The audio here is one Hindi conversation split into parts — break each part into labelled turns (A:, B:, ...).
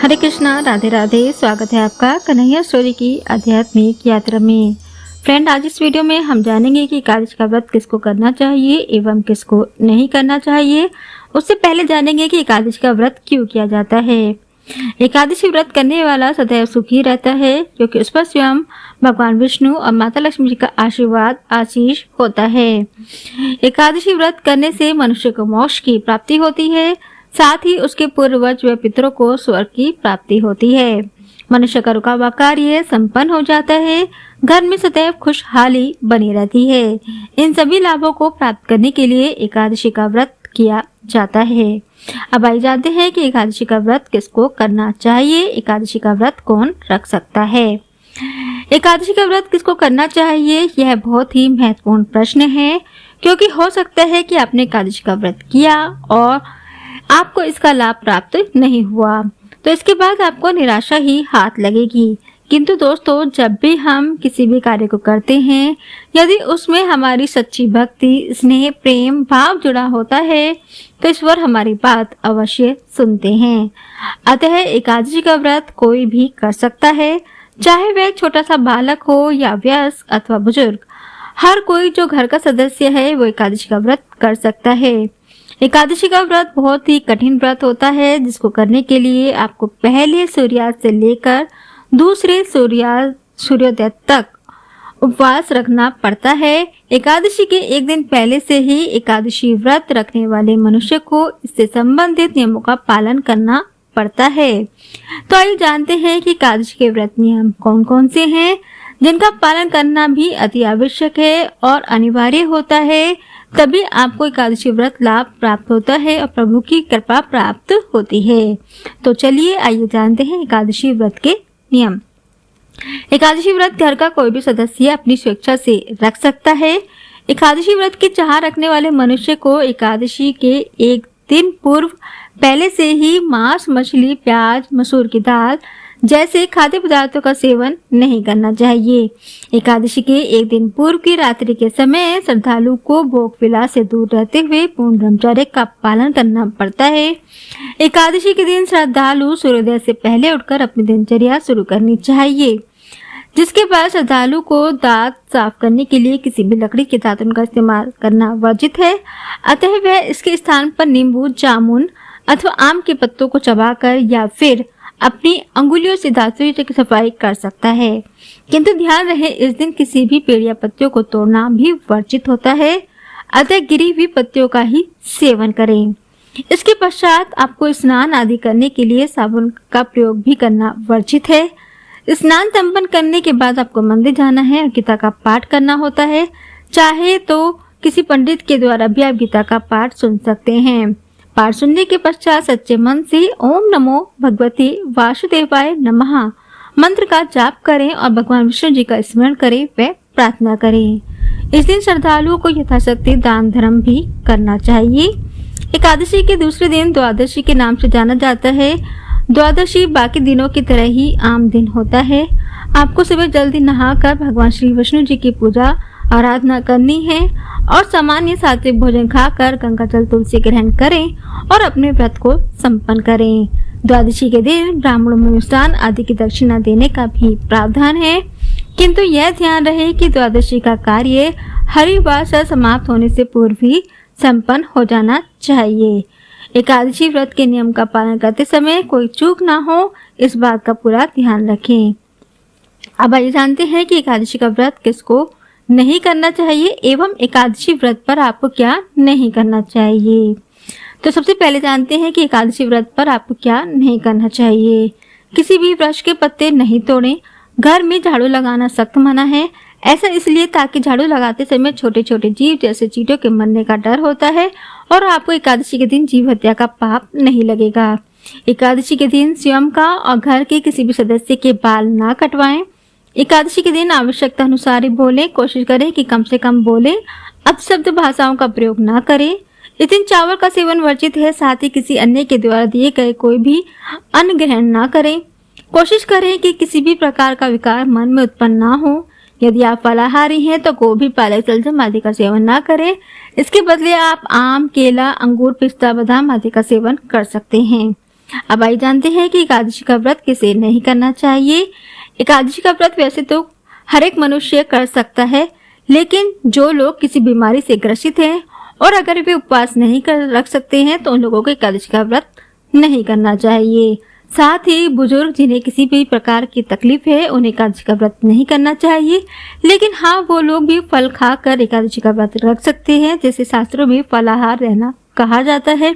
A: हरे कृष्णा, राधे राधे। स्वागत है आपका कन्हैया स्टोरी की आध्यात्मिक यात्रा में। फ्रेंड, आज इस वीडियो में हम जानेंगे कि एकादशी का व्रत किसको करना चाहिए एवं किसको नहीं करना चाहिए। उससे पहले जानेंगे कि एकादशी का व्रत क्यों किया जाता है। एकादशी व्रत करने वाला सदैव सुखी रहता है, क्योंकि उस पर स्वयं भगवान विष्णु और माता लक्ष्मी जी का आशीर्वाद आशीष होता है। एकादशी व्रत करने से मनुष्य को मोक्ष की प्राप्ति होती है, साथ ही उसके पूर्वज व पितरों को स्वर्ग की प्राप्ति होती है। मनुष्य का रुका हुआ कार्य संपन्न हो जाता है, घर में सदैव खुशहाली बनी रहती है। इन सभी लाभों को प्राप्त करने के लिए एकादशी का व्रत किया जाता है। अब आइए जानते हैं कि एकादशी का व्रत किसको करना चाहिए, एकादशी का व्रत कौन रख सकता है। एकादशी का व्रत किसको करना चाहिए, यह बहुत ही महत्वपूर्ण प्रश्न है, क्योंकि हो सकता है कि आपने एकादशी का व्रत किया और आपको इसका लाभ प्राप्त नहीं हुआ, तो इसके बाद आपको निराशा ही हाथ लगेगी। किंतु दोस्तों, जब भी हम किसी भी कार्य को करते हैं, यदि उसमें हमारी सच्ची भक्ति, स्नेह, प्रेम भाव जुड़ा होता है, तो ईश्वर हमारी बात अवश्य सुनते हैं। अतः एकादशी का व्रत कोई भी कर सकता है, चाहे वह छोटा सा बालक हो या वयस्क अथवा बुजुर्ग। हर कोई जो घर का सदस्य है वो एकादशी का व्रत कर सकता है। एकादशी का व्रत बहुत ही कठिन व्रत होता है, जिसको करने के लिए आपको पहले सूर्यास्त से लेकर दूसरे सूर्योदय तक उपवास रखना पड़ता है। एकादशी के एक दिन पहले से ही एकादशी व्रत रखने वाले मनुष्य को इससे संबंधित नियमों का पालन करना पड़ता है। तो आइए जानते हैं कि एकादशी के व्रत नियम कौन कौन से हैं, जिनका पालन करना भी अति आवश्यक है और अनिवार्य होता है। तभी आपको एकादशी व्रत लाभ प्राप्त होता है और प्रभु की कृपा प्राप्त होती है। तो चलिए आइए जानते हैं एकादशी व्रत के नियम। एकादशी व्रत घर का कोई भी सदस्य अपनी स्वेच्छा से रख सकता है। एकादशी व्रत की चाह रखने वाले मनुष्य को एकादशी के एक दिन पूर्व पहले से ही मांस, मछली, प्याज, मसूर की दाल जैसे खाद्य पदार्थों का सेवन नहीं करना चाहिए। एकादशी के एक दिन पूर्व की रात्रि के समय श्रद्धालु को भोग विलास से दूर रहते हुए पूर्ण ब्रह्मचर्य का पालन करना पड़ता है। एकादशी के दिन श्रद्धालु सूर्योदय से पहले उठकर अपनी दिनचर्या शुरू करनी चाहिए, जिसके बाद श्रद्धालु को दांत साफ करने के लिए किसी भी लकड़ी के दातुन का इस्तेमाल करना वर्जित है। अतः वह इसके स्थान पर नींबू, जामुन अथवा आम के पत्तों को चबाकर या फिर अपनी अंगुलियों से दांतों की सफाई कर सकता है। किंतु ध्यान रहे, इस दिन किसी भी पेड़ या पत्तियों को तोड़ना भी वर्जित होता है। अतः गिरी हुई पत्तियों का ही सेवन करें। इसके पश्चात आपको स्नान आदि करने के लिए साबुन का प्रयोग भी करना वर्जित है। स्नान संपन्न करने के बाद आपको मंदिर जाना है और गीता का पाठ करना होता है। चाहे तो किसी पंडित के द्वारा भी आप गीता का पाठ सुन सकते हैं। पाठ सुनने के पश्चात सच्चे मन से ओम नमो भगवते वासुदेवाय नमः मंत्र का जाप करें और भगवान विष्णु जी का स्मरण करें व प्रार्थना करें। इस दिन श्रद्धालुओं को यथाशक्ति दान धर्म भी करना चाहिए। एकादशी के दूसरे दिन द्वादशी के नाम से जाना जाता है। द्वादशी बाकी दिनों की तरह ही आम दिन होता है। आपको सुबह जल्दी नहाकर भगवान श्री विष्णु जी की पूजा आराधना करनी है और सामान्य सात्विक भोजन खाकर गंगा जल तुलसी ग्रहण करें और अपने व्रत को संपन्न करें। द्वादशी के दिन ब्राह्मणों में मिष्टान आदि की दक्षिणा देने का भी प्रावधान है, किंतु यह ध्यान रहे कि द्वादशी का कार्य हरिवास समाप्त होने से पूर्व ही संपन्न हो जाना चाहिए। एकादशी व्रत के नियम का पालन करते समय कोई चूक ना हो, इस बात का पूरा ध्यान रखें। अब आइए जानते हैं कि एकादशी का व्रत किसको नहीं करना चाहिए एवं एकादशी व्रत पर आपको क्या नहीं करना चाहिए। तो सबसे पहले जानते हैं कि एकादशी व्रत पर आपको क्या नहीं करना चाहिए। किसी भी वृक्ष के पत्ते नहीं तोड़ें। घर में झाड़ू लगाना सख्त मना है। ऐसा इसलिए ताकि झाड़ू लगाते समय छोटे छोटे जीव जैसे चींटियों के मरने का डर होता है और आपको एकादशी के दिन जीव हत्या का पाप नहीं लगेगा। एकादशी के दिन स्वयं का और घर के किसी भी सदस्य के बाल ना कटवाएं। एकादशी के दिन आवश्यकता अनुसार ही बोलें। कोशिश करें कि कम से कम बोलें। अपशब्द भाषाओं का प्रयोग ना करें। इस दिन चावल का सेवन वर्जित है, साथ ही किसी अन्य के द्वारा दिए गए कोई भी अन्न ग्रहण ना करें। कोशिश करें कि किसी भी प्रकार का विकार मन में उत्पन्न ना हो। यदि आप फलाहारी हैं तो गोभी, पालक, शलजम आदि का सेवन ना करें। इसके बदले आप आम, केला, अंगूर, पिस्ता, बादाम आदि का सेवन कर सकते हैं। अब आइए जानते हैं कि एकादशी का व्रत किसे नहीं करना चाहिए। एकादशी का व्रत वैसे तो हर एक मनुष्य कर सकता है, लेकिन जो लोग किसी बीमारी से ग्रसित हैं और अगर वे उपवास नहीं कर रख सकते हैं तो उन लोगों को एकादशी का व्रत नहीं करना चाहिए। साथ ही बुजुर्ग जिन्हें किसी भी प्रकार की तकलीफ है उन्हें एकादशी का व्रत नहीं करना चाहिए, लेकिन हाँ वो लोग भी फल खाकर एकादशी का व्रत रख सकते हैं, जैसे शास्त्रों में फलाहार रहना कहा जाता है।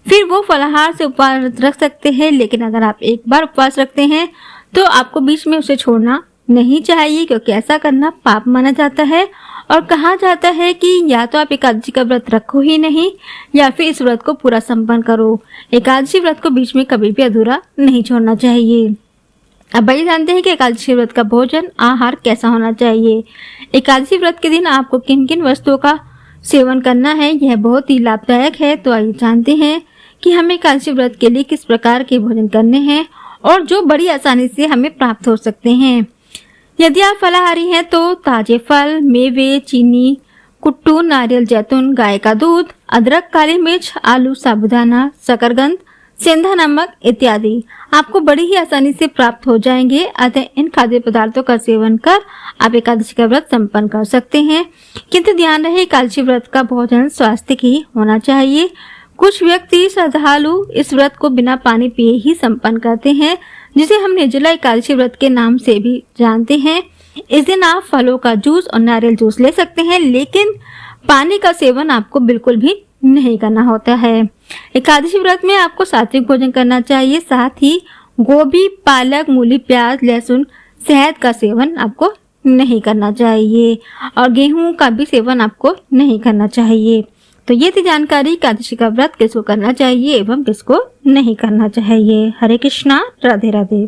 A: फिर वो फलाहार से उपवास रख सकते हैं, लेकिन अगर आप एक बार उपवास रखते हैं तो आपको बीच में उसे छोड़ना नहीं चाहिए, क्योंकि ऐसा करना पाप माना जाता है और कहा जाता है कि या तो आप एकादशी का व्रत रखो ही नहीं या फिर इस व्रत को पूरा संपन्न करो। एकादशी व्रत को बीच में कभी भी अधूरा नहीं छोड़ना चाहिए। अब भाई जानते हैं कि एकादशी व्रत का भोजन आहार कैसा होना चाहिए। एकादशी व्रत के दिन आपको किन किन वस्तुओं का सेवन करना है, यह बहुत ही लाभदायक है। तो आइए जानते हैं कि हमें एकादशी व्रत के लिए किस प्रकार के भोजन करने हैं और जो बड़ी आसानी से हमें प्राप्त हो सकते हैं। यदि आप फलाहारी हैं तो ताजे फल, मेवे, चीनी, कुट्टू, नारियल, जैतून, गाय का दूध, अदरक, काली मिर्च, आलू, साबूदाना, शकरकंद, सेंधा नमक इत्यादि आपको बड़ी ही आसानी से प्राप्त हो जाएंगे। अतः इन खाद्य पदार्थों का सेवन कर आप एकादशी का व्रत संपन्न कर सकते हैं। किंतु ध्यान रहे एकादशी व्रत का भोजन स्वास्थ्य ही होना चाहिए। कुछ व्यक्ति श्रद्धालु इस व्रत को बिना पानी पिए ही संपन्न करते हैं, जिसे हम निर्जला एकादशी व्रत के नाम से भी जानते हैं। इस दिन आप फलों का जूस और नारियल जूस ले सकते हैं, लेकिन पानी का सेवन आपको बिल्कुल भी नहीं करना होता है। एकादशी व्रत में आपको सात्विक भोजन करना चाहिए। साथ ही गोभी, पालक, मूली, प्याज, लहसुन, शहद का सेवन आपको नहीं करना चाहिए और गेहूं का भी सेवन आपको नहीं करना चाहिए। तो ये थी जानकारी एकादशी का व्रत किसको करना चाहिए एवं किसको नहीं करना चाहिए। हरे कृष्णा, राधे राधे।